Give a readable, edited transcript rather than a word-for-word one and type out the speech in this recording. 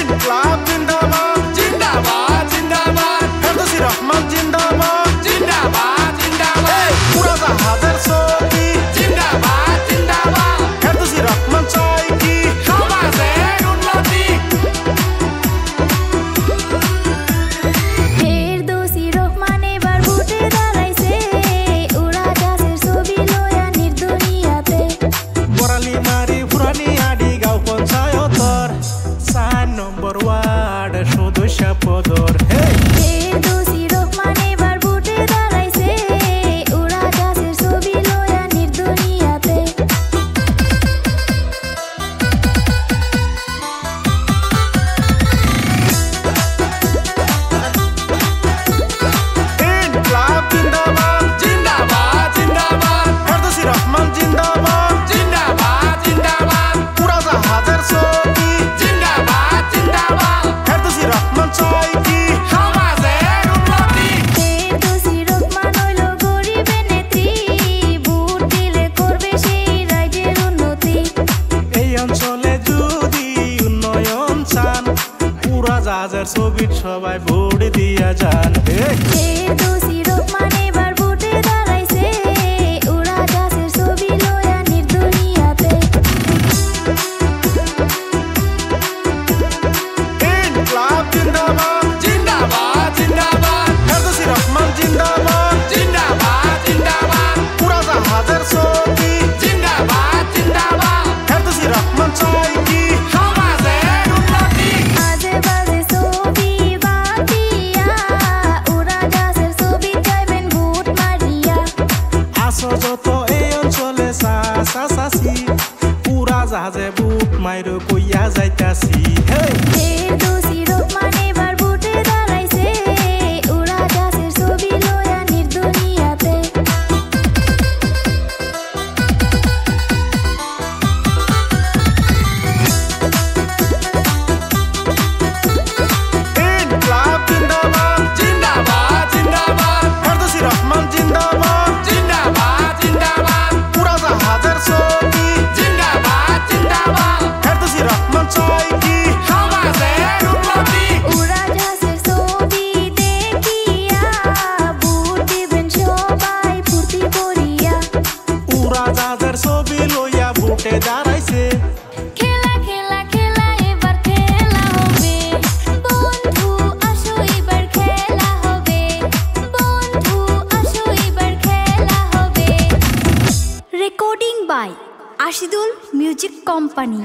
ইনকলাব জিন্দাবাদ জিন্দাবাদ জিন্দাবাদ ফেরদৌসী রহমান জিন্দাবাদ জিন্দাবাদ জিন্দাবাদ উড়াজাহাজের ছবি জিন্দাবাদ জিন্দাবাদ ফেরদৌসী রহমান চাই কি সমাজের উন্নতি ফেরদৌসী রহমান এবার ভোটে দাঁড়াইছে উড়াজাহাজের ছবি লয়া নির্দুনিয়াতে বরালি মারি পুরানি আডি গাঁও পঞ্চায়তর 4 নম্বর ওয়ার্ড সদস্য পদর ফেরদৌসী রহমান এবার ভোটে দাঁড়াইছে উড়াজাহাজের ছবি লয়া নির্দুনিয়াতে ইনকলাব জিন্দাবাদ জিন্দাবাদ জিন্দাবাদ ফেরদৌসী রহমান জিন্দাবাদ জিন্দাবাদ জিন্দাবাদ উড়াজাহাজের ছবি জিন্দাবাদ জিন্দাবাদ ফেরদৌসী রহমান চাই কি সমাজের উন্নতি ফেরদৌসী রহমান হইল গরিবের নেত্রী ভোট দিলে করবে সেই রাজ্যের উন্নতি এই অঞ্চলে যদি উন্নয়ন চান উড়াজাহাজের ছবির সবাই ভোট দিয়া যান ফেরদৌসী রহমান এবার ভোটে দাঁড়াইছে উড়াজাহাজের ছবি লয়া নির্দুনিয়াতে ইনকলাব জিন্দাবাদ জিন্দাবাদ জিন্দাবাদ ফেরদৌসী রহমান জিন্দাবাদ জিন্দাবাদ জিন্দাবাদ উড়াজাহাজের ছবি জিন্দাবাদ জিন্দাবাদ ফেরদৌসী রহমান চাই কি সমাজের উন্নতি আজে বাজে ছবি বাদ দিয়া উড়াজাহাজের ছবি চাইবেন ভোট মারিয়া আসো যত এই অঞ্চলে চাচি উড়াজাহাজে বুট মাইর কইয়া যাইতাছি ফেরদৌসী রহমান এবার ভোটে দাঁড়াইছে উড়াজাহাজের ছবি লয়া নির্দুনিয়াতে ইনকলাব জিন্দাবাদ জিন্দাবাদ জিন্দাবাদ ফেরদৌসী রহমান জিন্দাবাদ জিন্দাবাদ জিন্দাবাদ উড়াজাহাজের ছবি জিন্দাবাদ জিন্দাবাদ ফেরদৌসী রহমান চাই কি সমাজের উন্নতি উড়াজাহাজের ছবি দেখিয়া ভোট দিবেন সবাই ফুর্তি করিয়া উড়াজাহাজের ছবি লইয়া ভোটে দাঁড়াইছে খেলা খেলা খেলা এবার খেলা হবে বন্ধু আসো এবার খেলা হবে বন্ধু আসো এবার খেলা হবে recording by Ashidul music company.